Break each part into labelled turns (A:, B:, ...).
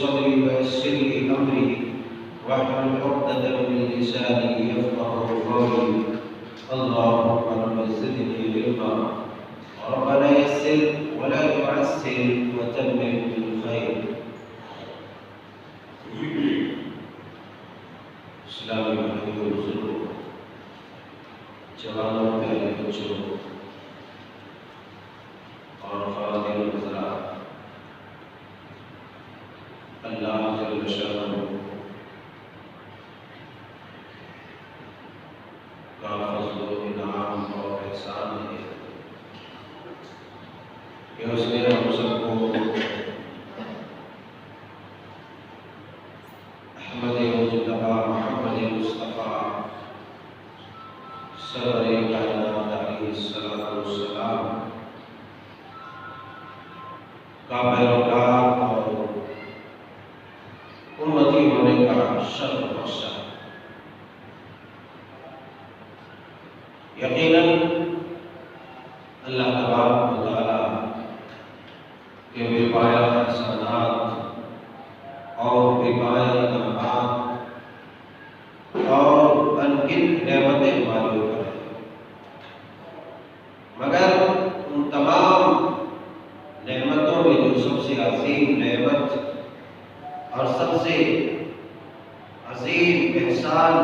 A: صدري ويسر لي أمري واحلل عقدة من لساني يفقهوا قولي اللهم رب زدني علما ربنا يسر ولا تعسر وتمم بالخير. اسلامی بھائیوں بزرگوں، جوانوں، پیارے بچوں اور خواتین حضرات، اللہ جل شانہ کا فضل و انعام اور احسان ہے کہ اس نے ہم سب کو احمد مجتبیٰ محمد مصطفیٰ سرور کائنات علیہ السلام کا پیروکار اور امتی ہونے کا شرف بخشا. یقیناً اللہ تبارک و تعالیٰ کے بے پایا احسانات اور بے پایا انعامات اور انگنت نعمتیں ہمارے اوپر ہیں، مگر ان تمام نعمتوں میں جو سب سے عظیم نعمت اور سب سے عظیم احسان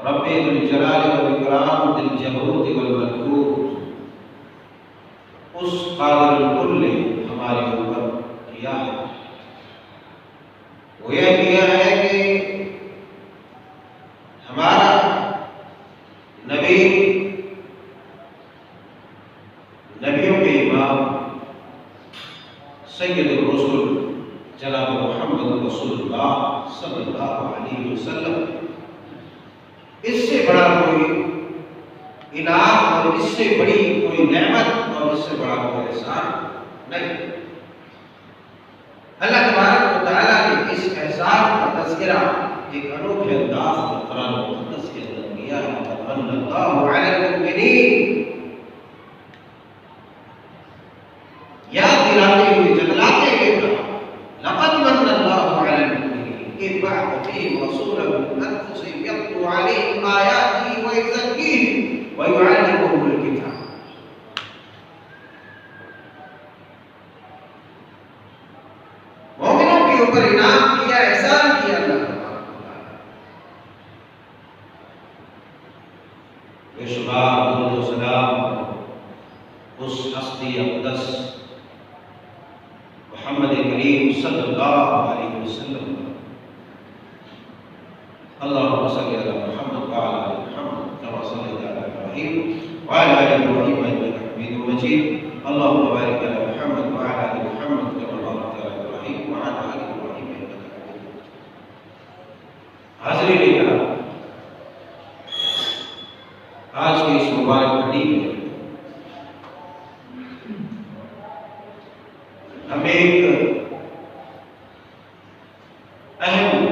A: رب ذوالجلال والاکرام ذی الجبروت والملکوت اس قادر الکل نے ہمارے اوپر کیا ہے، وہ یہ کیا ہے کہ ہمارا نبی، نبیوں کے امام سید الرسل جناب محمد رسول اللہ صلی اللہ علیہ وسلم، اس سے بڑا کوئی انعام اور اس سے بڑی کوئی نعمت اور اس سے بڑا کوئی احسان نہیں. اللہ تبارک و تعالیٰ نے اس احسان کا تذکرہ ایک انوکھے انداز میں قرآن مقدس کے اندر کیا ہے. من اللہ علی المؤمنین، یاد دلاتے ہوئے جتلاتے ہوئے کہا لقد من اللہ علی المؤمنین اذ بعث فیہم رسولا من انفسہم یتلو علیہم آیاتہ ویزکیہم ویعلمہم الکتاب. مومنوں کے اوپر انعام کیا، احسان کیا اللہ تبارک و تعالیٰ. بے شمار درود و سلام اس ہستی اقدس محمد کریم صلی اللہ علیہ وسلم. اللہم صلی علی محمد وعلی آل محمد کما صلیت علی ابراہیم وعلی آل ابراہیم انک حمید مجید. اللہم بارک علی محمد وعلی آل محمد کما بارکت علی ابراہیم وعلی آل ابراہیم انک حمید مجید. حاضرین کرام، آج کی اس مبارک گھڑی میں ہم ایک اہم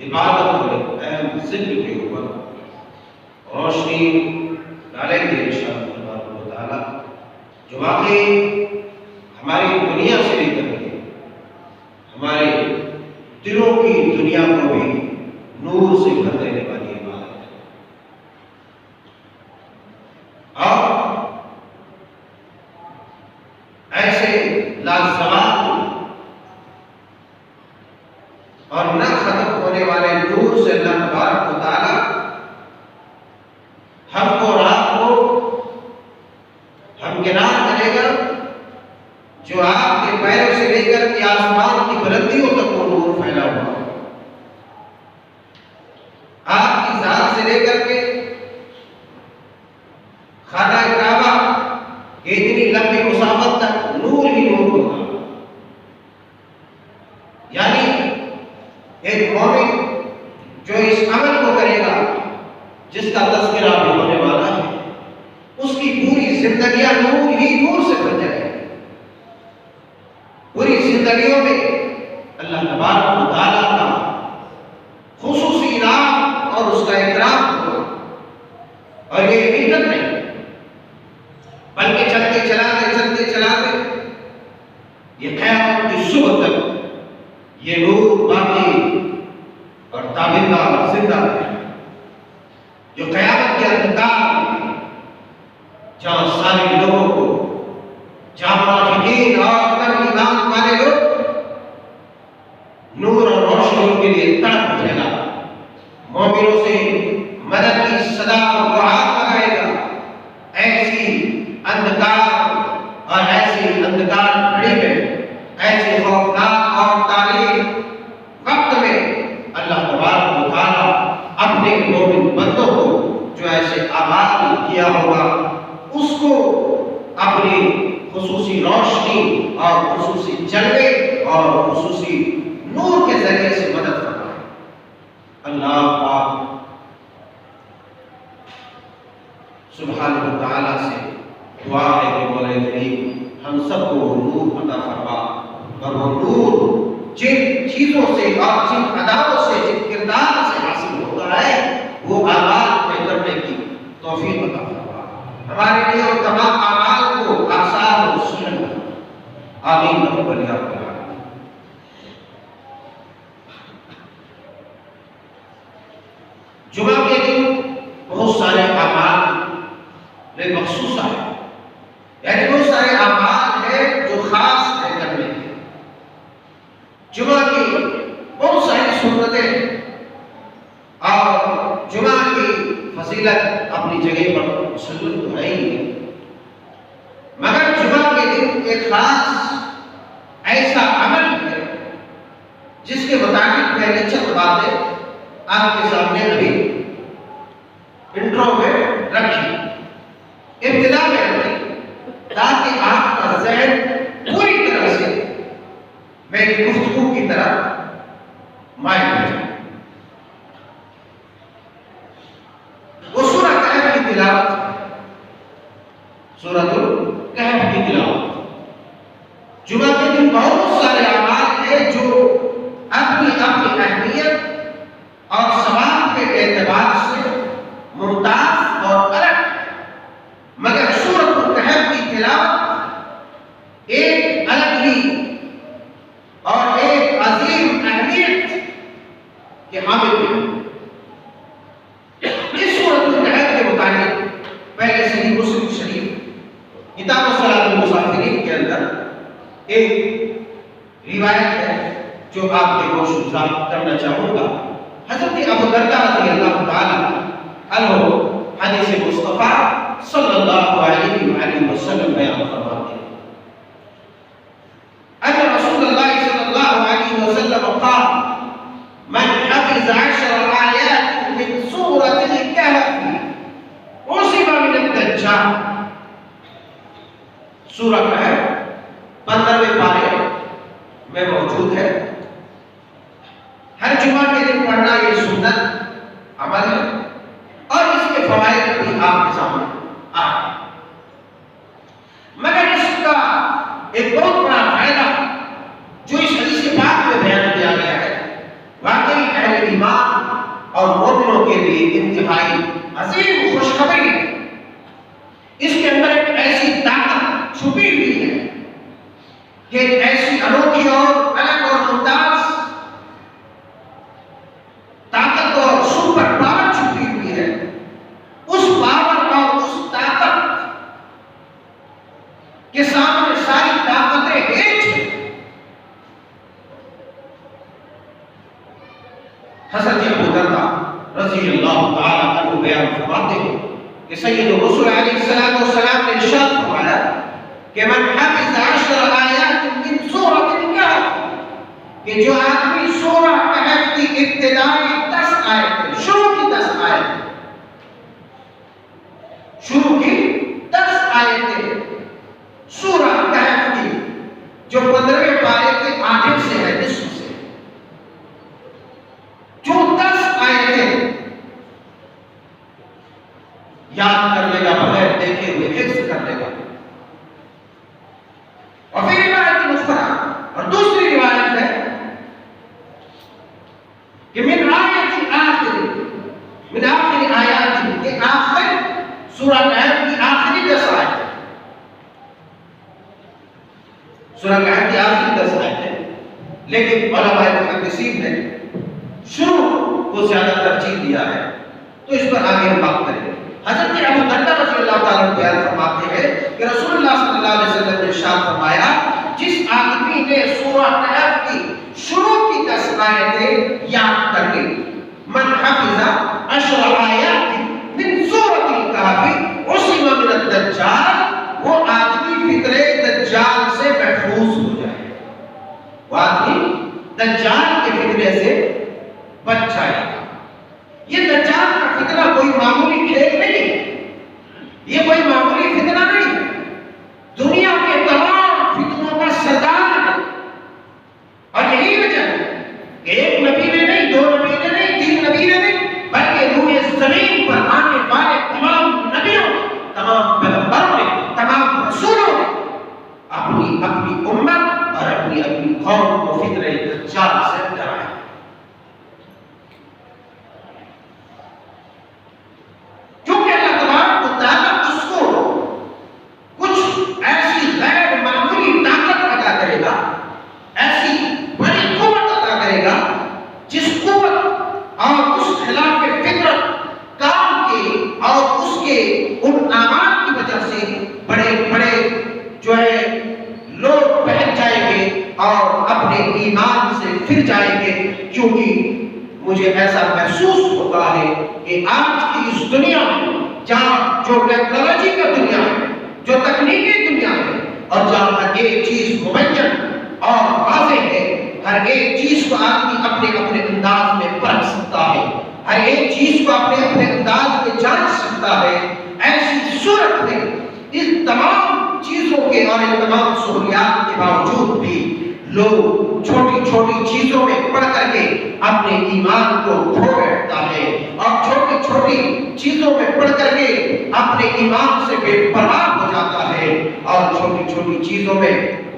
A: عبادت اور اہم ذکر کے اوپر روشنی ڈالیں گے انشاءاللہ تبارک و تعالیٰ، جو واقعی ہماری دنیا سے لے کر کے ہمارے دلوں کی دنیا کو بھی نور سے بھر دینے والی عبادت ہے. اور ایسے لازوال اور نہ ختم ہونے والے نور سے اللہ تبارک و تعالیٰ ہم کو رات کو ہمکنار کرے گا، جو آپ کے پیروں سے لے کر کے آسمان کی بلندیوں تک وہ نور پھیلا ہوا، آپ کی ذات سے لے کر کے خانہ کعبہ اتنی لمبی مسافت تک نور ہی نور ہوگا. یعنی ایک مومن جو اس عمل کو کرے گا جس کا تذکرہ بھی ہونے والا ہے، اس کی پوری زندگیاں نور ہی نور سے بھر جائے گی. پوری زندگیوں میں اللہ تبارک و تعالیٰ کا خصوصی انعام اور اس کا اکرام ہوگا. اور یہ حقیقت نہیں بلکہ چلتے چلاتے یہ قیامت کی صبح تک یہ نور باقی اور تابندار اور زندہ ہے، جو قیامت کے اندھکار میں جہاں سارے لوگوں کو، جہاں منافقین اور ایمان والے لوگ نور اور روشنیوں کے لیے تڑپ اٹھے گا، مومنوں سے مدد کی صدا اور دعا لگائے گا، ایسی اندھکار اور ایسی اندھکار گھڑی میں، ایسے خوفناک اور تاریک وقت میں اللہ تبارک و تعالیٰ اپنے مومن بندوں کو جو ایسے آباد کیا ہوگا اس کو اپنی خصوصی روشنی اور خصوصی جلوے اور خصوصی نور کے ذریعے سے مدد فرمائے۔ اللہ پاک سبحانہ و تعالیٰ سے دعا ہے کہ مولا کریم ہم سب کو نور عطا فرما، اور وہ نور جن چیزوں سے اور جن اداؤں سے، جن کردار سے حاصل ہوتا ہے وہ اعمال طے کرنے کی توفیق عطا فرما، ہمارے لیے اور تمام اعمال کو آسان اور سہل بنا، آمین رب العالمین۔ جمعہ کے دن بہت سارے اعمال میں مخصوص ہے، یعنی بہت سارے اعمال ہیں جو خاص ہے کرنے کے۔ جمعہ کی بہت ساری سنتیں اور جمعہ کی فضیلت اپنی جگہ پر مسلم تو ہے ہی ہے، مگر جمعہ کے دن ایک خاص ایسا عمل ہے جس کے مطابق میں نے چند باتیں آپ کے سامنے ابھی انٹرو میں رکھی، ابتدا میں رکھی، تاکہ آپ کا ذہن پوری طرح سے میری گفتگو کی طرح مائل ہو جائے۔ وہ سورہ کہف کی تلاوت ہے، سورۃ الکہف کی تلاوت۔ جمعہ کے دن بہت سارے اعمال ہیں جو اپنی اپنی اہمیت اور ثواب کے اعتبار سے ممتاز اور الگ، مگر سورۃ الکہف کی تلاوت ایک الگ ہی اور ایک عظیم اہمیت کے حامل ہے۔ اس سورۃ الکہف کے متعلق پہلے صحیح مسلم شریف کتاب صلاۃ المسافرین کے اندر ایک روایت ہے جو آپ کے گوش گزار کرنا چاہوں گا۔ حضرت ابو درداء رضی اللہ تعالی عنہ حدیث مصطفیٰ صلی اللہ علیہ وآلہ وسلم بیان فرماتے ہیں، ان رسول اللہ صلی اللہ علیہ وسلم قال من حفظ 10 آیات من سورۃ الکہف عصم من الدجال۔ سورہ کہف 15ویں پارے میں موجود ہے، ہر جمعہ کے دن پڑھنا یہ سنت عمل ہے، اور اس کے فوائد بھی آپ کے سامنے آئے، مگر اس کا ایک بہت بڑا فائدہ جو اس حدیث پاک میں بیان کیا گیا ہے واقعی اہل ایمان اور مومنوں کے لیے انتہائی عظیم خوشخبری ہے۔ اس کے اندر ایک ایسی طاقت چھپی ہوئی ہے کہ ایک ایسی انوکھی اور الگ اور ممتاز طاقت اور سپر پاور چھپی ہوئی ہے۔ اس پاور اور اس طاقت کے سامنے ساری طاقتیں ہیچ ہیں۔ حضرت ابو درداء رضی اللہ تعالی عنہ بیان فرماتے ہیں کہ سید الرسول علیہ السلام نے ارشاد فرمایا کہ من حفظ 10 آیات من سورۃ الکہف، کہ جو آدمی سورہ کہف کی ابتدائی 10 آیتیں، شروع کی 10 آیتیں، شروع کی 10 آیتیں سورہ کہف کی جو 15ویں پارے کے آخر سے ہے، نصف سے، جو 10 آیتیں یاد کر لے گا، بغیر دیکھے ہوئے حفظ کر لے گا، اور پھر روایت مختلف اور دوسری روایت ہے کہ من آخر آیات کے آخر سورہ کہف کی آخری 10 آیتیں، سورہ کہف کی آخری 10 آیتیں، لیکن علماء محدثین نے شروع کو زیادہ ترجیح دیا ہے، تو اس پر آگے ہم بات کریں گے۔ حضرت ابو درداء رضی اللہ تعالیٰ عنہ بیان فرماتے ہیں کہ رسول اللہ صلی اللہ علیہ وسلم نے ارشاد فرمایا، جس آدمی نے سورہ کہف کی شروع کی 10 آیتیں یاد کر لی، من حفظ 10 آیات من سورۃ الکہف عصم من الدجال، وہ آدمی فتنہ دجال سے محفوظ ہو جائے، وہ آدمی دجال کے فتنے سے بچ جائے گا۔ یہ دجال کا فتنہ کوئی معمولی کھیل نہیں، یہ کوئی معمولی فتنہ نہیں، دنیا کے تمام فتنوں کا سردار ہے۔ اور یہی وجہ ہے کہ ایک نبی نے نہیں، 2 نبی نے نہیں، 3 نبی نے نہیں، بلکہ روئے زمین پر آنے والے تمام نبیوں، تمام پیغمبروں نے، تمام رسولوں نے اپنی امت اور اپنی قوم کو فتنہ دجال سے ڈرایا۔ مجھے ایسا محسوس ہوتا ہے کہ آج کی اس دنیا میں، جہاں جو ٹیکنالوجی کا دنیا ہے، جو تکنیکی دنیا ہے، اور جہاں ہر ایک چیز مبین اور واضح ہے، ہر ایک چیز کو آدمی اپنے انداز میں پرکھ سکتا ہے، ہر ایک چیز کو اپنے انداز میں جانچ سکتا ہے، ایسی صورت میں ان تمام چیزوں کے اور ان تمام سہولیات کے باوجود بھی لوگ چھوٹی چھوٹی چیزوں میں پڑھ کر کے اپنے ایمان کو کھو بیٹھتا ہے، اور چھوٹی چھوٹی چیزوں میں پڑھ کر کے اپنے ایمان سے بے پرواہ ہو جاتا ہے، اور چھوٹی چھوٹی چیزوں میں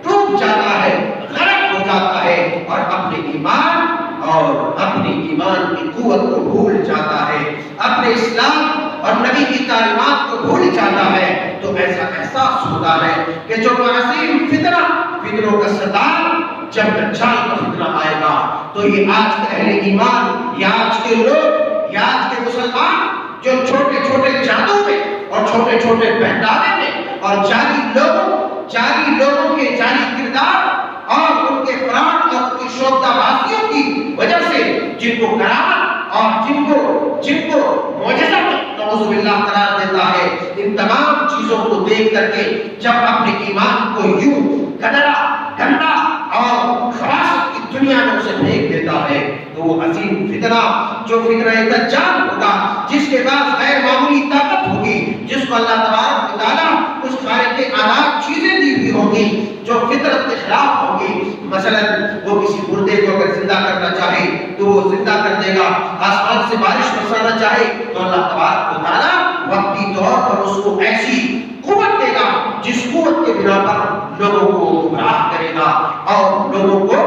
A: ڈوب جاتا ہے، غرق ہو جاتا ہے، اور اپنے ایمان اور اپنی ایمان کی قوت کو بھول جاتا ہے، اپنے اسلام اور نبی کی تعلیمات کو بھول جاتا ہے۔ تو ایسا احساس ہوتا ہے کہ جو عظیم فتنوں کا سردار جب دجال کا فتنہ آئے گا، تو یہ آج کے اہل ایمان، یا آج کے لوگ، یا آج کے مسلمان جو چھوٹے چھوٹے جادو میں اور چھوٹے چھوٹے بہتانے میں اور جعلی لوگوں کے جعلی کردار اور ان کے فراڈ اور ان کی شوخدہ بازیوں کی وجہ سے جن کو کرامت اور جن کو معجزہ نعوذ باللہ قرار دیتا ہے، ان تمام چیزوں کو دیکھ کر کے جب اپنے ایمان کو یوں گدرا گندا اور خواصت کی دنیا میں اسے پھینک دیتا ہے، تو وہ عظیم فتنہ جو فتنہ دجال ہوگا، جس کے پاس غیر معمولی طاقت ہوگی، جس کو اللہ تبارک و تعالیٰ اس خارق آلات چیزیں دی ہوئی ہوگی جو فطرت کے خلاف ہوگی۔ مثلا وہ کسی مردے کو اگر زندہ کرنا چاہے تو وہ زندہ کر دے گا، آسمان سے بارش برسانا چاہے تو اللہ تبارک و تعالیٰ وقتی طور پر اس کو ایسی قوت دے گا جس قوت کے بنا پر لوگوں کو گمراہ کرے گا اور لوگوں کو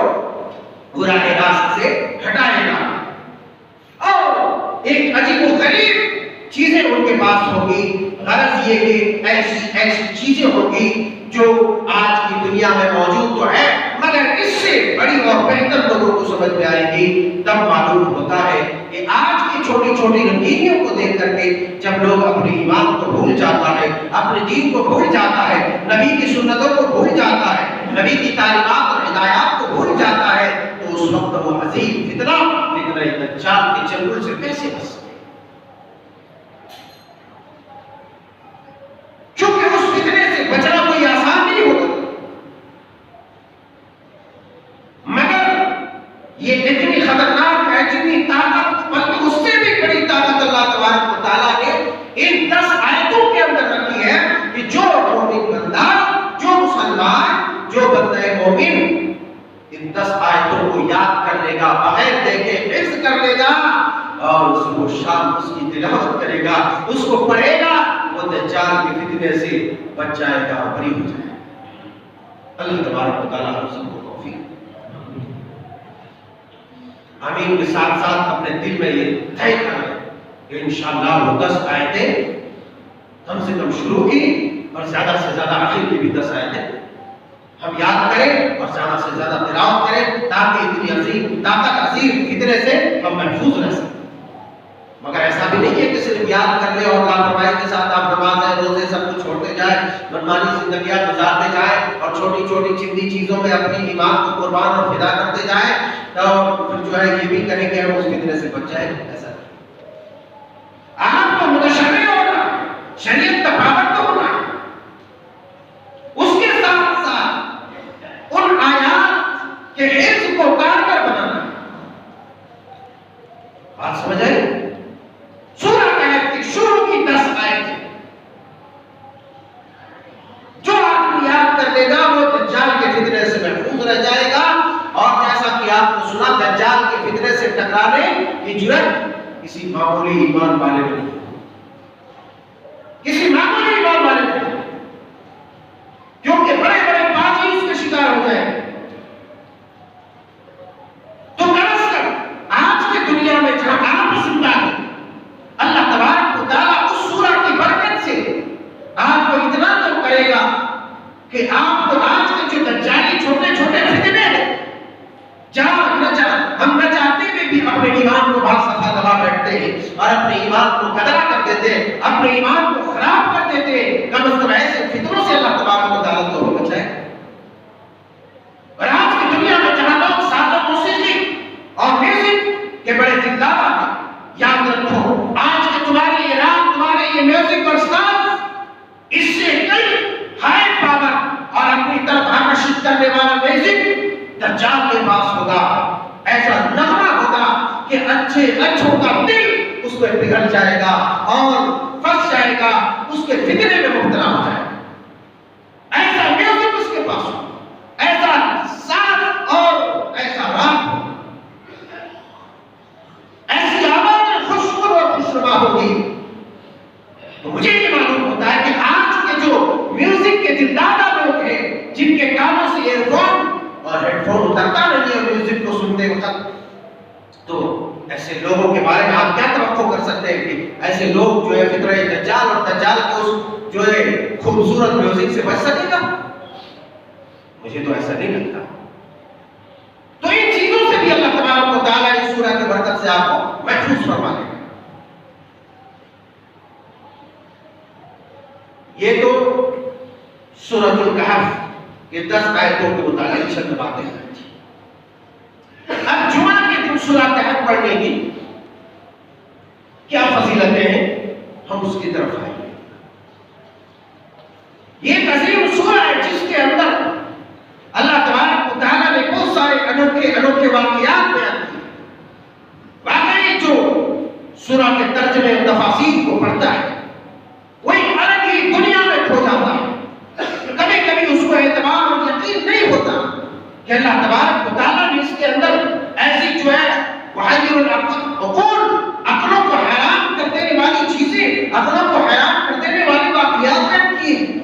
A: براہ راست سے ہٹائے گا، اور ایک عجیب و غریب چیزیں ان کے پاس ہوگی۔ غرض یہ کہ ایسی چیزیں ہوگی جو آج کی دنیا میں موجود تو ہے، مگر اس سے بڑی اور بہتر لوگوں کو سمجھ میں آئے گی۔ تب معلوم ہوتا ہے کہ آج کی چھوٹی چھوٹی رنگینیوں کو دیکھ کر کے جب لوگ اپنے ایمان کو بھول جاتا ہے، اپنے دین کو بھول جاتا ہے، نبی کی سنتوں کو بھول جاتا ہے، نبی کی تعلیمات اور ہدایات کو بھول جاتا ہے، تو اس وقت وہ عظیم فتنہ دجال کے چنگل سے کیسے بچ سکے؟ چونکہ اس فتنے سے بچنا کوئی آسان نہیں ہوتا، مگر یہ اتنی خطرناک ہے، جتنی طاقت، بلکہ اس سے بھی بڑی طاقت اللہ تبارک و تعالیٰ نے ان 10 آیتوں کے اندر رکھی ہے کہ جو مومن بندہ، جو مسلمان، جو بندہ مومن ان 10 آیتوں کو یاد کر لے گا، بغیر دیکھے حفظ کر لے گا، اور اس کو شام اس کی تلاوت کرے گا، اس کو پڑھے گا، وہ دجال کے فتنے سے بچ جائے گا، بری ہو جائے گا۔ اللہ تبارک و تعالیٰ ہم سب کو توفیق آمین کے ساتھ ساتھ اپنے دل میں یہ طے کر لیں کہ انشاءاللہ وہ 10 آیتیں کم سے کم شروع کی اور زیادہ سے زیادہ آخر کی بھی 10 آیتیں ہم یاد کریں اور زیادہ سے زیادہ تلاوت کریں تاکہ اتنی عظیم طاقت عظیم فتنے سے ہم محفوظ رہ سکیں۔ مگر ایسا بھی نہیں ہے کہ صرف یاد کر لیں اور لاپرواہی کے ساتھ آپ نماز روزے سب کچھ چھوڑتے جائیں، منمانی زندگیاں گزارتے جائیں اور چھوٹی چھوٹی چندی چیزوں میں اپنی ایمان کو قربان اور فدا کرتے جائیں، تو پھر جو ہے یہ بھی کریں کہ ہم اس فتنے سے بچ جائیں۔ ایسا آپ کو متشرع ہونا، شریعت کا پابند ہونا، اس کے ساتھ ساتھ ان آیات کے حفظ کو کارگر بنانا۔ بات سمجھ آئی؟ سورہ کہف کی شروع کی 10 آیتیں جو آدمی یاد کر لے گا وہ دجال کے فتنے سے محفوظ رہ جائے گا، اور جیسا کہ آپ کو سنا دجال کے فتنے سے ٹکرانے کی جرأت کسی معمولی ایمان والے میں نہیں، کسی معمولی ایمان والے میں نہیں، کیونکہ بڑے بڑے باغی اس کے شکار ہو جائیں۔ تو کم از کم آج کی دنیا میں جہاں آپ زندہ ہیں، اللہ تبارک و تعالیٰ اس سورہ کی برکت سے آپ کو اتنا تو کرے گا کہ آپ کو آج کے جو دجالی چھوٹے چھوٹے فتنے ہیں جہاں نہ ہم نہ چاہتے ہوئے بھی اپنے ایمان کو بہت صفا دبا بیٹھتے ہیں اور اپنے ایمان کو قدرہ کر دیتے ہیں، اپنے ایمان کو خراب کر دیتے ہیں، کم از کم ایسے فتنوں سے اللہ تبارک و تعالیٰ تو بچائے۔ اور آج کی دنیا میں جہاں لوگ ساز و موسیقی اور میوزک کے بڑے دلدار ہیں، یاد رکھو آج کے تمہارے یہ رات، تمہارے یہ میوزک اور ساز، اس سے کئی ہائی پاور اور اپنی طرف آکرشت کرنے والا میوزک دجال کے پاس ہوگا، ایسا نغمہ ہوگا کہ اچھوں کا دل اس کو پگھل جائے گا اور پھنس جائے گا، اس کے فتنے میں مبتلا ہو جائے گا۔ ایسا میوزک اس کے پاس ہو، ایسا ساز اور ایسا راگ، ایسی آواز خوشبو اور خوشنما ہوگی۔ تو مجھے یہ معلوم ہوتا ہے کہ آج کے جو میوزک کے دلدادہ لوگ ہیں، جن کے کانوں سے ایئر فون اور ہیڈ فون اترتا نہیں ہے میوزک کو سنتے وقت، تو ایسے لوگوں کے بارے میں آپ کیا توقع کر سکتے ہیں کہ ایسے لوگ جو ہے فتنہ دجال اور دجال کے اس جو ہے خوبصورت میوزک سے بچ سکے گا؟ مجھے تو ایسا نہیں لگتا۔ تو ان چیزوں سے بھی اللہ تبارک و تعالیٰ اس سورہ کی برکت سے آپ کو محفوظ فرما لے گا۔ یہ تو سورۃ الکہف یہ 10 آیتوں کے متعلق چند باتیں ہیں۔ اب جمعہ کے دن سورہ کہف پڑھنے کی کیا فضیلتیں ہیں، ہم اس کی طرف آئیں گے۔ یہ ایک عظیم سورہ ہے جس کے اندر اللہ تبارک و تعالیٰ نے بہت سارے انوکھے واقعات بیان کیے۔ واقعی جو سورہ کے ترجمے و تفاسیر کو پڑھتا ہے وہ ایک الگ ہی دنیا میں کھو جاتا ہے۔ کبھی کبھی اس کو اعتبار اور یقین نہیں ہوتا کہ اللہ تبارک و تعالیٰ نے اس کے اندر ایسی جو ہے محیر العقول، عقلوں کو حیران کر دینے والی چیزیں، عقلوں کو حیران کر دینے والی واقعات بیان کی ہیں۔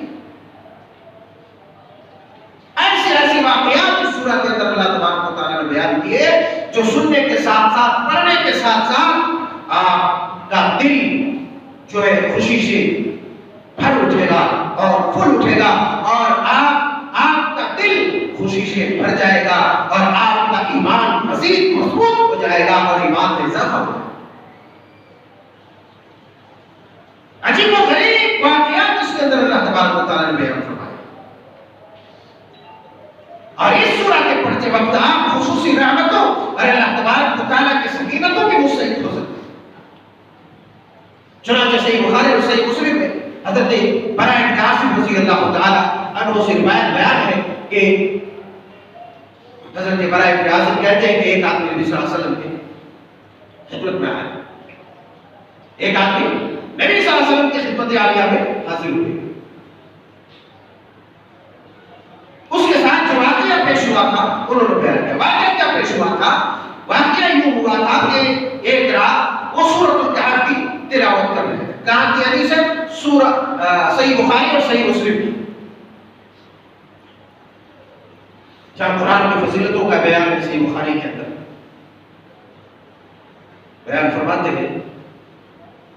A: ایسی واقعات اس سورہ کے اندر اللہ تبارک و تعالیٰ نے بیان کیے جو سننے کے ساتھ ساتھ، پڑھنے کے ساتھ ساتھ آپ کا دل جو ہے خوشی سے بھر اٹھے گا اور پھول اٹھے گا، اور آپ کا دل خوشی سے بھر جائے گا اور آپ کا ایمان مزید مضبوط ہو جائے گا اور ایمان میں اضافہ ہو جائے گا۔ عجیب و غریب واقعات اس کے اندر اللہ تبارک و تعالیٰ نے بیان فرمائے، اور اس سورہ کے پڑھتے وقت آپ خصوصی رحمتوں اور اللہ تبارک و تعالیٰ کی سکینتوں کے مستحق ہو سکتے ہیں۔ چنانچہ صحیح بخاری اور صحیح مسلم میں حضرت براء بن عازب رضی اللہ تعالیٰ عنہ سے روایت بیان ہے کہ حضرت براء بن عازب کہتے ہیں کہ ایک آدمی نبی صلی اللہ علیہ وسلم کی خدمت میں آیا، ایک آدمی نبی صلی اللہ علیہ وسلم کی خدمت عالیہ میں حاضر ہوئے۔ اس کے ساتھ جو واقعہ پیش ہوا تھا انہوں نے بیان کیا۔ واقعہ کیا پیش ہوا تھا؟ واقعہ یوں ہوا تھا کہ ایک رات وہ سورۃ الکہف کی تلاوت کر رہے تھے۔ کہاں کی حدیث ہے؟ سورہ صحیح بخاری اور صحیح مسلم کی، جہاں قرآن کی فضیلتوں کا بیان ہے۔ صحیح بخاری کے اندر بیان فرماتے ہیں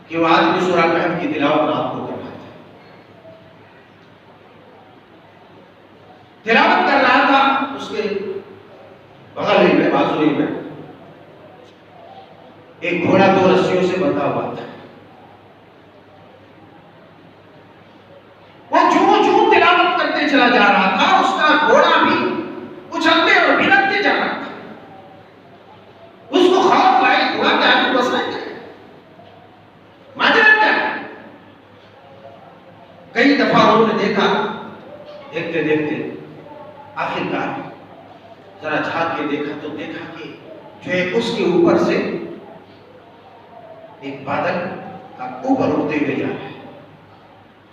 A: کہ وہ آدمی سورہ کہف کی تلاوت رات کو کر رہا تھا۔ تلاوت کر اس کے بغل ہی میں بازو ہی میں ایک گھوڑا 2 رسیوں سے بندھا ہوا تھا. وہ جو تلاوت کرتے چلا جا رہا تھا اس کا گھوڑا بھی اچھلتے اور بھڑکتے جا رہا تھا. اس کو خوف لائی گھوڑا کے آگے بسنا کیا ہے، ماجرا کیا ہے. کئی دفعہ انہوں نے دیکھا، دیکھتے دیکھتے آخر کار ذرا جھانک کے دیکھا تو دیکھا کہ جو ہے اس کے اوپر سے ایک بادل کا اوپر اٹھتے ہوئے جا رہا ہے.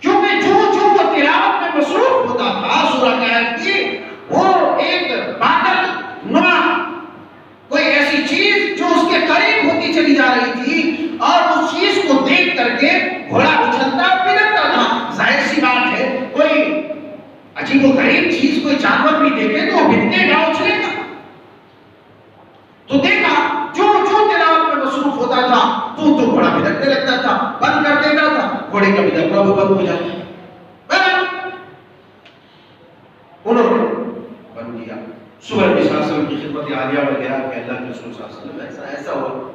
A: کیونکہ جو وہ تلاوت میں مصروف ہوتا تھا سورہ کہف کی، وہ ایک بادل نما کوئی ایسی چیز جو اس کے قریب ہوتی چلی جا رہی تھی، اور اس چیز کو دیکھ کر کے گھوڑا اچھلتا اور پھرتا تھا. ظاہر سی بات ہے کوئی عجیب و غریب چیز کوئی جانور بھی دیکھے تو وہ بھٹکے گا، اچھلے گا. تو دیکھا جو تلاوت میں مصروف ہوتا تھا تو گھوڑا بھٹکنے لگتا تھا، بند کر دیتا تھا، گھوڑے کا بھٹکنا وہ بند ہو جاتا. انہوں نے بند کیا. سورہ نساء صلی اللہ علیہ وسلم کی خدمت عالیہ میں گیا کہ اللہ کے رسول صلی اللہ علیہ وسلم ایسا ہوا.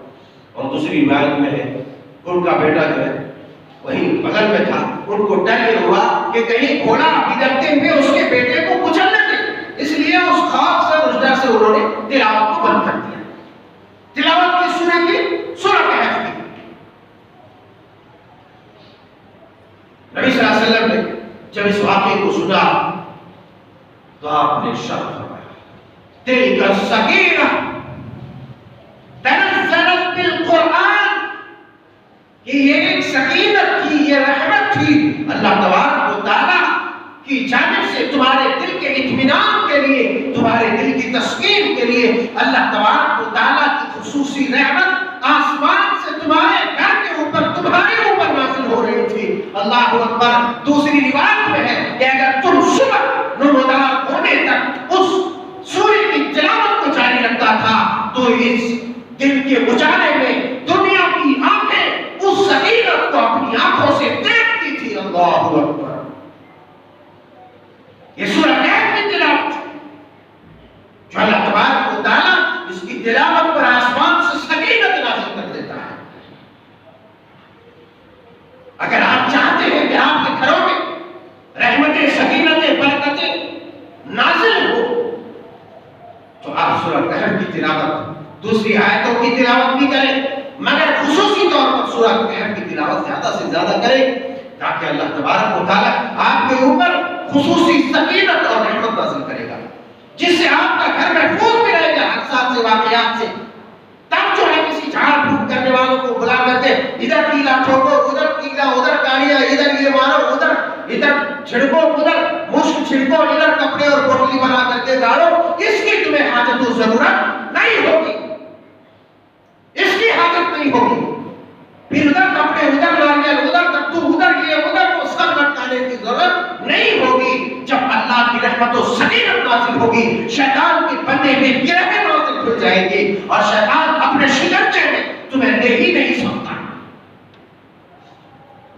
A: اور دوسری روایت میں ہے ان کا بیٹا جو ہے وہی بغل میں تھا، ان کو ڈر یہ ہوا کہ کہیں گھوڑا بھٹکتے ہوئے اس کے بیٹے کو کچل نہ دے، اس لیے اس خوف سے اس ڈر سے انہوں نے تلاوت کو بند کر دیا. تلاوت کی سورہ کہف کی. نبی صلی اللہ علیہ وسلم نے جب اس واقعے کو سنا تو آپ نے ارشاد فرمایا تلک السکینہ تنزلت بالقرآن، کہ یہ ایک سکینت تھی، یہ رحمت تھی اللہ تبارک و تعالیٰ کی جانب سے تمہارے دل کے اطمینان کے لیے، تمہارے دل کی تسکین کے لیے. اللہ تبارک و تعالیٰ کی خصوصی رحمت آسمان سے تمہارے گھر کے اوپر، تمہارے اوپر نازل ہو رہی تھی. اللہ اکبر. دوسری روایت میں ہے کہ اگر تم صبح نمودار ہونے تک اس سورہ کی تلاوت کو جاری رکھتا تھا تو اس دل کے اجالے میں دنیا کی آنکھیں اس سکینت کو اپنی آنکھوں سے دیکھتی تھی. اللہ اکبر. یہ سورہ کہف کی تلاوت جو اللہ تبارک و تعالیٰ اس کی تلاوت پر آسمان سے سکینت نازل کر دیتا ہے. اگر آپ چاہتے ہیں کہ آپ کے گھروں میں رحمتیں، سکینتیں، برکتیں نازل ہو تو آپ سورہ کہف کی تلاوت، دوسری آیتوں کی تلاوت بھی کریں، مگر خصوصی طور پر سورہ کہف کی تلاوت زیادہ سے زیادہ کریں تاکہ اللہ تبارک و تعالیٰ آپ کے اوپر خصوصی سکینت اور رحمت نازل کرے گا، جس سے آپ کا گھر محفوظ بھی رہے گا حادثات سے، واقعات سے. تب جو ہے کسی جھاڑ پھوک کرنے والوں کو بلا کر کے ادھر کیلا ٹھوکو، ادھر کیلا، ادھر کاڑیا، ادھر یہ مارو، ادھر چھڑکو، ادھر مشک چھڑکو، ادھر کپڑے اور پوٹلی بنا کر کے گاڑو، اس کی تمہیں حاجت و ضرورت نہیں ہوگی، اس کی حاجت نہیں ہوگی. پھر ادھر کپڑے، ادھر ناریل، ادھر کدو، ادھر یہ، ادھر وہ سر لٹکانے کی ضرورت نہیں ہوگی. جب اللہ کی رحمت و سکینت نازل ہوگی، شیطان کے بندے میں گرہیں نازل ہو جائیں گی اور شیطان اپنے شکنجے میں تمہیں دے ہی نہیں سکتا.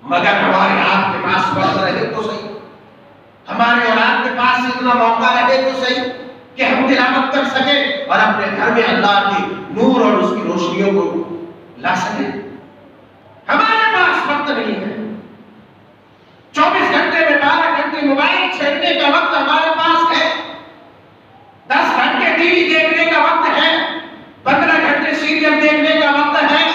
A: مگر ہمارے آپ کے پاس وقت رہے تو صحیح، ہمارے اور آپ کے پاس اتنا موقع رہے تو صحیح کہ ہم تلاوت کر سکیں اور اپنے گھر میں اللہ کے نور اور اس کی روشنیوں کو لا سکیں. ہمارے پاس وقت نہیں ہے. 24 گھنٹے میں 12 گھنٹے موبائل چھیڑنے کا وقت ہمارے پاس ہے، 10 گھنٹے ٹی وی دیکھنے کا وقت ہے، 15 گھنٹے سیریل دیکھنے کا وقت ہے،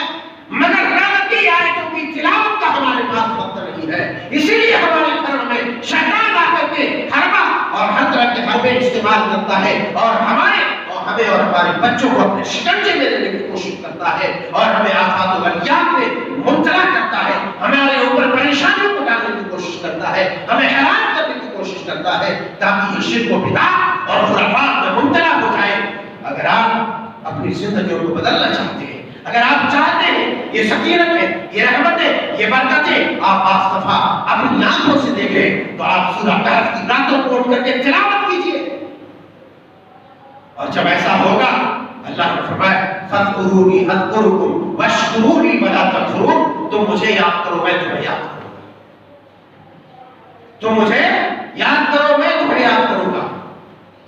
A: مگر رب کی آیتوں کی تلاوت کا ہمارے پاس وقت نہیں ہے. اسی لیے ہمارے گھر میں شیطان آ کر کے حربہ اور ہر طرح کے حربے استعمال کرتا ہے اور ہمیں اور ہمارے بچوں کو اپنے شکنجے میں لینے کی کوشش کرتا ہے اور ہمیں آفات و بلیات میں مبتلا کرتا ہے، ہمارے اوپر پریشانیوں کو ڈالنے کی کوشش کرتا ہے، ہمیں حیران کرنے کی کوشش کرتا ہے تاکہ یہ شرک و بدعت اور خرافات میں مبتلا ہو جائے. اگر آپ اپنی زندگیوں کو بدلنا چاہتے ہیں، اگر آپ چاہتے ہیں یہ سکینت ہے، یہ رحمت ہے، یہ برکتیں آپ بعض دفعہ اپنی آنکھوں سے دیکھیں تو آپ سورہ کہف کی راتوں کو اٹھ کر کے تلاوت کیجیے. اور جب ایسا ہوگا اللہ نے فرمایا فَاذْكُرُونِي أَذْكُرْكُمْ وَاشْكُرُوا لِي وَلَا تَكْفُرُونَ. تم مجھے یاد کرو میں تمہیں یاد کروں گا، تم مجھے یاد کرو میں تمہیں یاد کروں گا.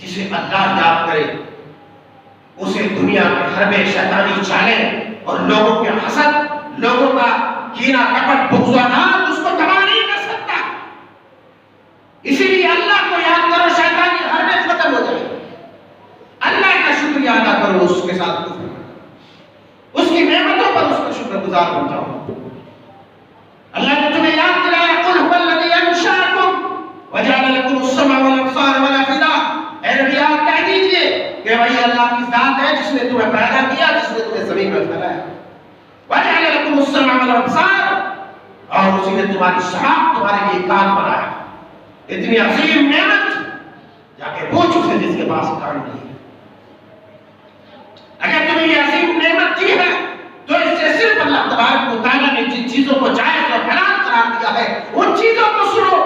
A: جس جسے اللہ یاد کرے اسے دنیا میں حرب شیطانی چالیں اور لوگوں کے حسد، لوگوں کا کینہ کپٹ بغض و عناد اس کو تباہ نہیں کر سکتا۔ اسی لیے اللہ کو یاد کرو، شیطانی حربیں ختم ہو جائے۔ اللہ کا شکریہ ادا کرو، اس کے ساتھ کفر کرو، اس کی نعمتوں پر اس کا شکر گزار بن جاؤ۔ اللہ نے تمہیں یاد دلایا، قل هو الذی انشأکم وجعل لکم السمع والابصار والافئدہ۔ اے نبی آپ کہہ دیجئے کہ وہی اللہ کی ذات ہے جس نے تمہیں پیدا کیا، جس نے تمہیں زمین میں پھیلایا۔ وجعل لکم السمع والابصار، اور اسی نے تمہاری شناخت، تمہارے لیے کان بنایا۔ اتنی عظیم نعمت، جا کے پوچھ اسے جس کے پاس کان نہیں ہے۔ اگر تمہیں یہ عظیم نعمت دی ہے تو اس سے صرف اللہ تبارک و تعالیٰ نے جن چیزوں کو جائز اور حلال قرار دیا ہے ان چیزوں کو سنو۔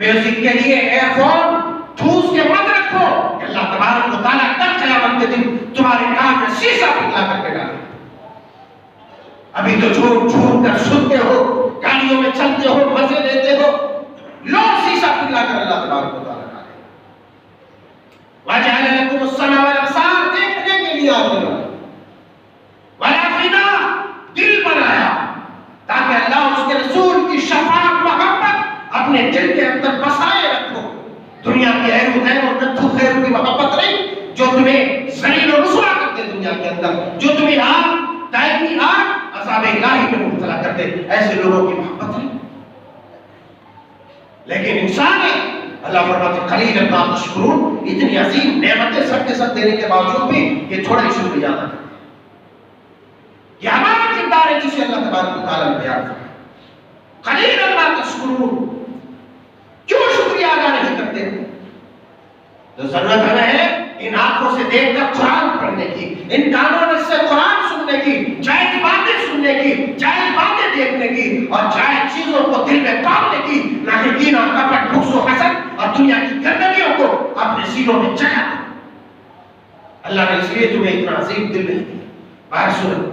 A: میوزک کے لیے ایئر فون ٹھوس کے مت رکھو کہ اللہ تبارک و تعالیٰ کل قیامت کے دن تمہارے کان میں شیشہ پگھلا کر کے ڈالے۔ ابھی تو جھوٹ جھوٹ کر سنتے ہو، گاڑیوں میں چلتے ہو، مزے لیتے ہو، لو شیشہ پگھلا کر اللہ تبارک و تعالیٰ ڈالے۔ وَجَعَلَ لَكُمُ السَّمْعَ وَالْأَبْصَارَ، دیکھنے کے لیے آپ نے وَالْأَفْئِدَةَ، دل بنایا تاکہ اللہ اور اس کے رسول کی شفاعت محبت اپنے دل کے اندر بسائے رکھو۔ دنیا کی خیر اور نتھو خیر کی محبت نہیں جو تمہیں ذلیل و رسوا کرتے دنیا کے اندر، جو تمہیں آگ دائمی آگ عذاب الہی میں مبتلا کرتے، ایسے لوگوں کی محبت نہیں۔ لیکن انسان ہے، اللہ فرماتے قلیلا ما تشکرون، اتنی عظیم نعمتیں سب کے ساتھ دینے کے باوجود بھی یہ تھوڑا ہی شکریہ ادا کرتے۔ یہ ہمارا کردار ہے جسے اللہ تبارک و تعالیٰ نے بیان کیا۔ قلیلا ما تشکرون، کیوں شکریہ ادا نہیں کرتے؟ تو ضرورت ہمیں ہے ان آنکھوں سے دیکھ کر قرآن پڑھنے کی، ان کانوں سے قرآن سننے کی، جائز باتیں سننے کی، جائز باتیں دیکھنے کی، اور جائز چیزوں کو دل میں پالنے کی، نہ کہ کینہ کپٹ بغض و حسد اور دنیا کی گندگیوں کو اپنے سینوں میں جگہ دو۔ اللہ نے اس لیے تمہیں اتنا عظیم دل نہیں دیا۔ باہر سنو،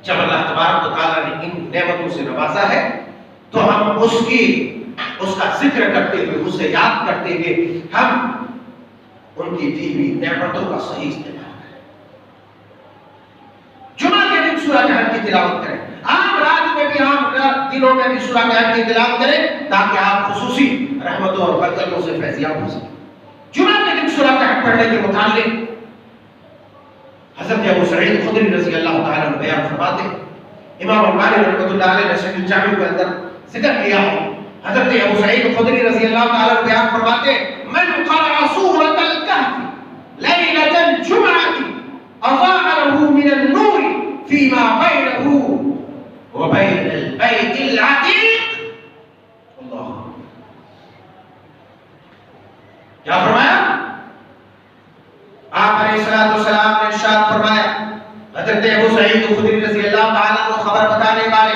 A: جب اللہ تبارک و تعالیٰ نے ان نعمتوں سے نوازا ہے تو ہم اس کا ذکر کرتے ہوئے، اسے یاد کرتے ہوئے ہم ان کی دی ہوئی نعمتوں کا صحیح استعمال کریں۔ جمعہ کے دن سورہ کہف کی تلاوت کریں، عام رات میں بھی، عام دنوں میں بھی سورہ کہف کی تلاوت کریں تاکہ آپ خصوصی رحمتوں اور برکتوں سے فیضیاب ہو سکیں۔ جمعہ کے دن سورہ کہف پڑھنے کے متعلق حضرت ابو سعید خدری رضی اللہ تعالیٰ عنہ بیان فرماتے ہیں، امام البانی رحمۃ اللہ علیہ نے صحیح الجامع کے اندر ذکر کیا ہے۔ حضرت ابو سعید خدری رضی اللہ تعالیٰ عنہ بیان فرماتے ہیں، من قرأ سورة الكهف ليلة الجمعة أضاء له من النور فيما بينه وبين البيت العتيق۔ اللہ کیا فرمایا؟ آپ علیہ السلام نے ارشاد فرمایا، حضرت ابو سعید خدری رضی اللہ تعالیٰ عنہ خبر بتانے والے،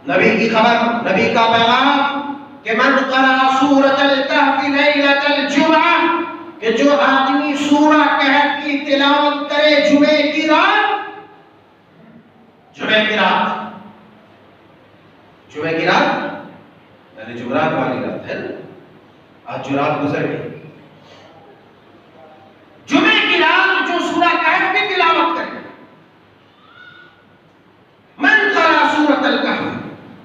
A: نبی کی خبر، نبی کا پیغام کہ من قرأ سورة الكهف ليلة الجمعة، کہ جو آدمی سورہ کہف کی تلاوت کرے جمعے کی رات، جمعے کی رات، جمعے کی رات یعنی جمعرات والی رات ہے، آج جو رات گزر گئی، جمعے کی رات جو سورہ کہف کی تلاوت کرے، من قرأ سورة الكهف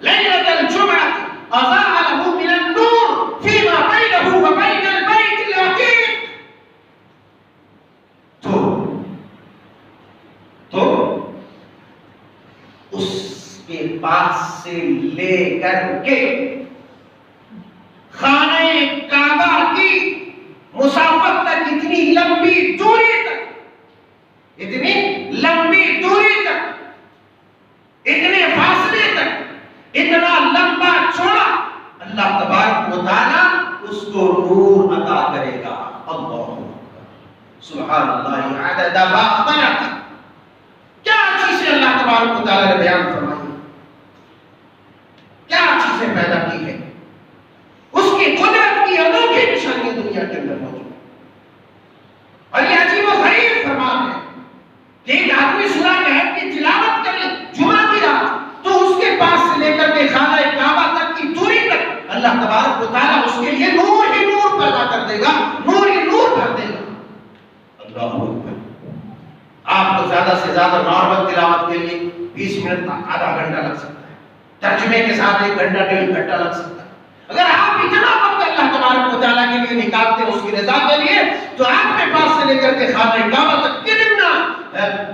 A: ليلة الجمعة أضاء له من النور فيما بينه وبين البيت العتيق۔ تو اس کے پاس سے لے کر کے خانہ کعبہ کی مسافت تک، اتنی لمبی دوری تک، اتنی لمبی دوری تک، اتنے فاصلے تک، اتنا لمبا چوڑا، اللہ تبارک و تعالیٰ اس کو نور عطا کرے گا۔ اللہ سبحان اللہ عدد ما خلق، کیا چیزیں اللہ تبارک و تعالیٰ نے بیان فرمائی، کیا چیزیں پیدا کی ہے، اس کی قدرت کی انوکھی نشانی دنیا کے اندر موجود ہے۔ اور یہ عجیب و غریب فرمان ہے کہ ایک آدمی سورہ کہف کی تلاوت کرے جمعہ کی رات تو اس کے پاس سے لے کر کے خانہ کعبہ تک کی دوری تک اللہ تبارک و تعالیٰ اس کے لیے نور ہی نور پیدا کر دے گا، آپ کو زیادہ سے زیادہ نارمل تلاوت کے لیے 20 منٹ آدھا گھنٹہ لگ سکتا ہے، ترجمے کے ساتھ 1 گھنٹہ 1.5 گھنٹہ لگ سکتا ہے۔ اگر آپ اتنا وقت اللہ تبارک و تعالیٰ کے لیے نکالتے ہیں اس کی رضا کے لیے، تو آپ کے پاس سے لے کر کے خانہ کعبہ تک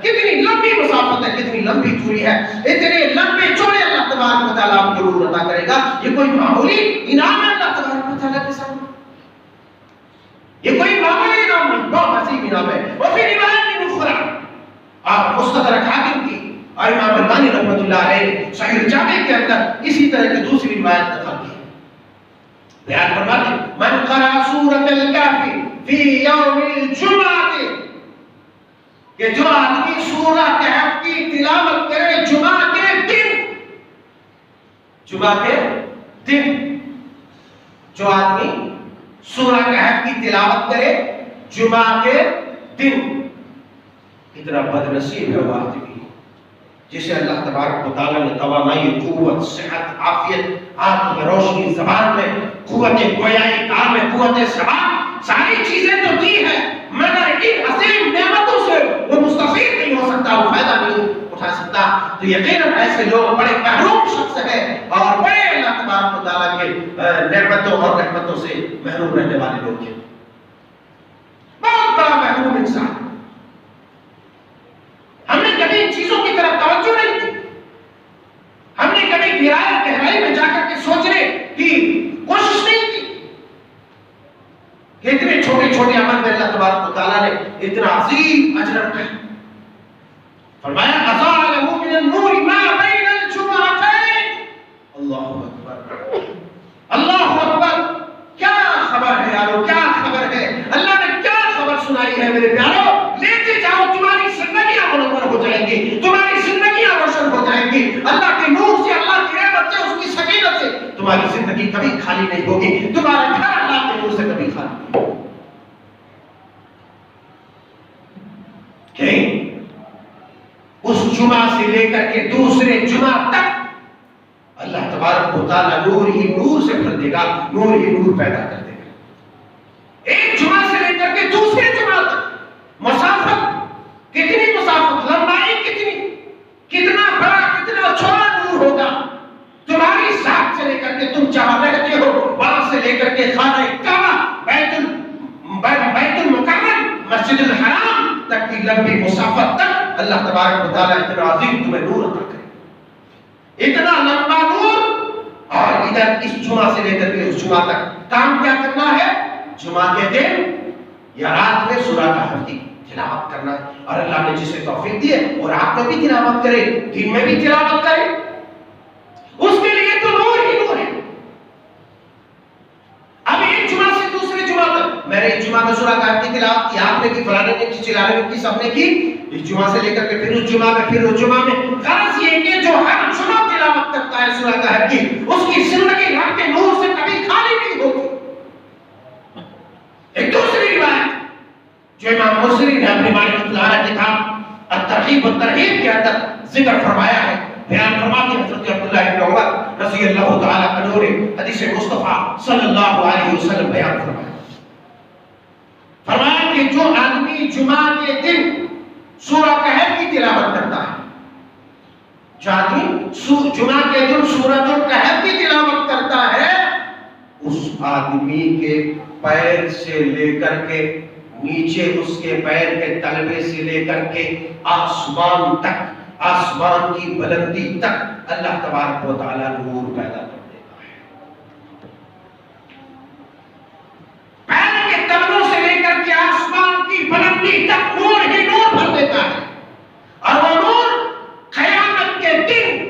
A: کتنی لمبی مسافت ہے، کتنی لمبی دوری ہے، اتنے لمبے چوڑے اللہ تبارک و تعالیٰ آپ کو نور عطا کرے گا۔ یہ کوئی معمولی انعام ہے اللہ تبارک و تعالیٰ کے سامنے، یہ کوئی معمولی انعام نہیں، بہت عظیم انعام ہے۔ وفی روایت اخری، آپ مستدرک حاکم کی اور امام البانی رحمۃ اللہ علیہ صحیح الجامع کے اندر اسی طرح کی دوسری روایت نقل کی، بیان فرماتے ہیں من قرأ سورۃ الکہف فی یوم الجمعہ، کہ جو آدمی سورہ کہف کی تلاوت کرے جمعہ کے دن، جمعہ کے دن جو آدمی سورہ کہف کی تلاوت کرے جمعہ کے دن، اتنا بدنصیب ہے وہ آدمی جسے اللہ تبارک و تعالیٰ نے توانائی، قوت، صحت، عافیت، آنکھ میں روشنی، زبان میں قوت گویائی، کار میں قوت زبان، ساری چیزیں تو دی ہے، مگر ان عظیم نعمتوں سے وہ مستفید نہیں ہو سکتا، وہ فائدہ نہیں اٹھا سکتا۔ تو یقیناً ایسے لوگ بڑے محروم شخص ہیں اور بڑے اللہ تبارک و تعالیٰ کے نعمتوں اور رحمتوں سے محروم رہنے والے لوگ ہیں، بہت بڑا محروم انسان۔ ہم نے کبھی ان چیزوں کی طرف توجہ نہیں کی، ہم نے کبھی گہرائی میں جا کر کے سوچنے کی کوشش نہیں کی کہ اتنے چھوٹے چھوٹے عمل میں اللہ تبارک و تعالیٰ نے اتنا عظیم اجر رکھا ہے۔ فرمایا اضاء له من النور ما بین الجمعتین، اللہ اکبر، اللہ اکبر، کیا خبر ہے یارو، کیا خبر ہے، اللہ نے کیا خبر سنائی ہے میرے پیارو، لیتے جاؤ، تمہاری زندگیاں منور ہو جائیں گی، تمہاری زندگیاں روشن ہو جائیں گی، اللہ کے نور سے، اللہ کی رحمت سے، اس کی سکینت سے تمہاری زندگی کبھی خالی نہیں ہوگی، تمہارا گھر اللہ کے نور سے کبھی خالی نہیں ہوگا۔ کہ اس جمعہ سے لے کر کے دوسرے جمعہ تک اللہ تبارک و تعالیٰ نور ہی نور سے بھر دے گا، نور ہی نور پیدا کر دے گا۔ ایک جمعہ سے لے کر کے دوسرے جمعہ تک مسافت کتنی، مسافت لمبائی کتنی، کتنا بڑا کتنا چوڑا نور ہوگا، تمہاری ذات سے لے کر کے تم جہاں رہتے ہو وہاں سے لے کر کے خانہ کعبہ، بیت المکرم، مسجد الحرام تک کی لمبی مسافت تک اللہ تبارک و تعالیٰ اتنا عظیم تمہیں نور عطا کرے، اتنا لمبا نور۔ اور ادھر اس جمعہ سے لے کر کے اس جمعہ تک کام کیا کرنا ہے؟ جمعہ کے دن یا رات میں سورہ کہف کی تلاوت کرنا ہے، اور اللہ نے جسے توفیق دی ہے وہ رات میں بھی تلاوت کرے، دن میں بھی تلاوت کرے، اس کے لیے تو نور ہی نور ہے۔ اب ایک جمعہ سے دوسرے جمعہ تک، میں نے ایک جمعہ میں سورہ کہف کی تلاوت کی، آپ نے کی، فلانے نے کی، چلانے نے کی، سب نے کی، اس جمعہ سے لے کر کے پھر اس جمعہ میں، پھر اس جمعہ میں۔ غرض یہ کہ جو ہر جمعہ تلاوت کرتا ہے سورہ کہف کی، اس کی زندگی رب کے نور سے کبھی خالی نہیں ہوتی۔ ایک دوسری روایت جو امام مسلم نے اپنی معرفت العرب کتاب الترغیب والترہیب کے اندر ذکر فرمایا ہے، بیان فرماتے ہیں حضرت عبداللہ ابن عمر رضی اللہ تعالیٰ عنہ نے حدیث مصطفیٰ صلی اللہ علیہ وسلم بیان فرمایا کہ جو آدمی جمعہ کے دن سورہ کہف کی تلاوت کرتا ہے، جو آدمی جمعہ کے دن سورۃ الکہف کی تلاوت کرتا ہے، اس آدمی کے پیر سے لے کر کے نیچے، اس کے پیر کے تلوے سے لے کر کے آسمان تک، آسمان کی بلندی تک اللہ تبارک و تعالیٰ نور پیدا کر دیتا ہے۔ پیر کے تلووں سے لے کر کے آسمان کی بلندی تک نور ہی نور بھر دیتا ہے، اور وہ نور قیامت کے دن،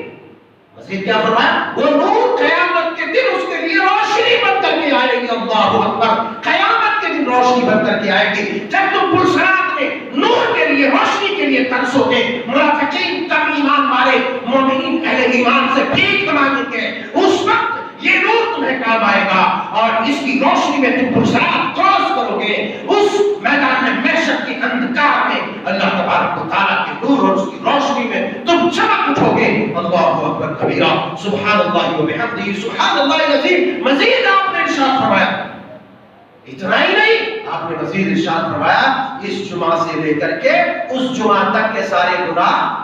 A: مزید کیا فرمایا، وہ نور قیامت کے دن اس کے لیے روشنی بن کر کے آئے گی۔ اللہ اکبر، قیامت کے دن روشنی بن کر کے آئے گی۔ جب تم پلسرات میں نور کے لیے، روشنی کے لیے ترسو گے، منافقین کم ایمان والے مومنین اہل ایمان سے بھیک مانگیں گے، اس وقت یہ نور تمہیں کام آئے گا، اور اس کی روشنی میں تم پلسرات کراس کرو گے۔ اس میدان میں محشر کے اندھکار میں اللہ تبارک و تعالیٰ کے نور اور اس کی روشنی میں تم چمک اٹھو گے۔ اللہ اکبر کبیرہ، سبحان اللہ و بحمدہ، سبحان اللہ العظیم۔ مزید آپ نے ارشاد فرمایا اتنا ہی نہیں، آپ نے مزید ارشاد فرمایا اس جمعہ سے لے کر کے اس جمعہ تک کے سارے گناہ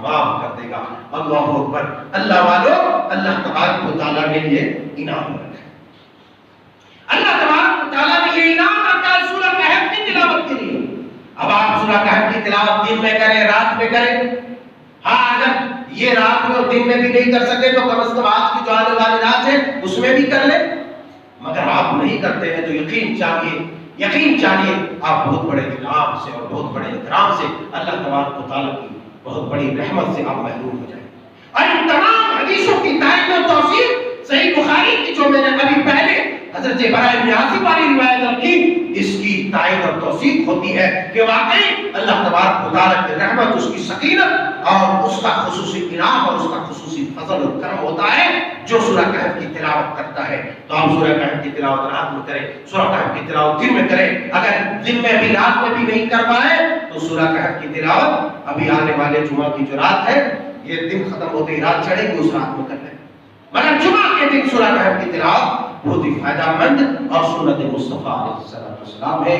A: معاف کر دے گا۔ اللہ اکبر، اللہ والو، اللہ تبارک و تعالیٰ نے یہ انعام رکھا، اللہ تبارک و تعالیٰ نے یہ انعام رکھا ہے سورہ کہف کی تلاوت کے لیے۔ اب آپ سورہ کہف کی تلاوت دن میں کریں، رات میں کریں، ہاں اگر یہ رات میں اور دن میں بھی نہیں کر سکے تو کم از کم آج کی جو آنے والی رات ہے اس میں بھی کر لیں، مگر آپ نہیں کرتے ہیں تو یقین چاہیے آپ بہت بڑے انعام سے اور بہت بڑے اکرام سے، اللہ تبارک و تعالیٰ کی بہت بڑی رحمت سے آپ محروم ہو جائیں۔ اور ان تمام حدیثوں کی تائید و توثیق صحیح بخاری کی جو میں نے ابھی پہلے حضرت براء بن عازب والی روایت رکھی، اس کی تائید اور توثیق ہوتی ہے کہ واقعی اللہ تبارک و تعالیٰ کی رحمت، اس کی سکینت اور اس کا خصوصی انعام اور اس کا خصوصی فضل و کرم ہوتا ہے جو سورہ کہف کی تلاوت کرتا ہے۔ تو آپ سورہ کہف کی تلاوت رات میں کریں، سورہ کہف کی تلاوت دن میں کریں، اگر دن میں بھی رات میں بھی نہیں کر پائے تو سورہ کہف کی تلاوت ابھی آنے والے جمعہ کی جو رات ہے، یہ دن ختم ہوتے ہی رات چڑھے گی، اس رات میں کر لیں، مگر جمعہ کے دن سورہ کہف کی تلاوت بہت ہی فائدہ مند اور سنت مصطفیٰ علیہ السلام ہے۔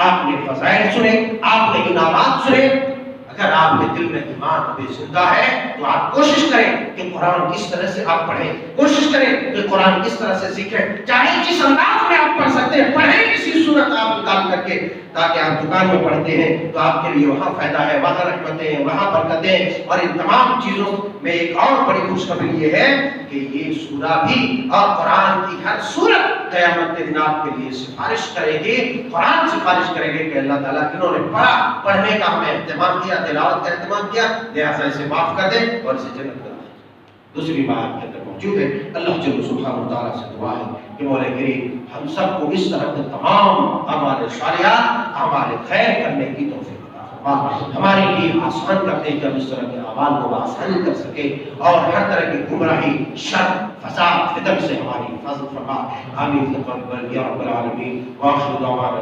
A: آپ نے فضائل سنے، آپ نے انعامات سنے، اگر آپ کے دل میں ایمان ابھی زندہ ہے تو آپ کوشش کریں کہ قرآن کس طرح سے آپ پڑھیں، کوشش کریں کہ قرآن کس طرح سے سیکھیں، چاہے جس انداز میں آپ پڑھ سکتے ہیں پڑھیں، کسی صورت آپ نکال کر کے، تاکہ آپ دکان میں پڑھتے ہیں تو آپ کے لیے وہاں فائدہ ہے، وہاں رحمتیں ہیں، وہاں برکتیں، اور ان تمام چیزوں میں ایک اور بڑی خوشخبری یہ ہے کہ یہ سورہ بھی اور قرآن کی ہر سورت قیامت کے دن آپ کے لیے سفارش کرے گی، قرآن سفارش کرے گے کہ اللہ تعالیٰ جنہوں نے پڑھا، پڑھنے کا ہمیں اہتمام کیا، تلاوت کا اہتمام کیا، لہٰذا اسے معاف کر دے اور اسے جنت کرا دے۔ دوسری بات کے اندر موجود ہے، اللہ جل سبحانہ و تعالیٰ سے دعا ہے کہ مولا کریم ہم سب کو اس طرح کے تمام اعمال صالحات، اعمال خیر کرنے کی توفیق عطا فرما، ہمارے لیے آسان کر دے کہ ہم اس طرح کے اعمال کو آسان کر سکے اور ہر طرح کی گمراہی، شر، فساد، فتن سے ہماری حفاظت فرما۔ آمین تقبل یا رب العالمین، وآخر دعوانا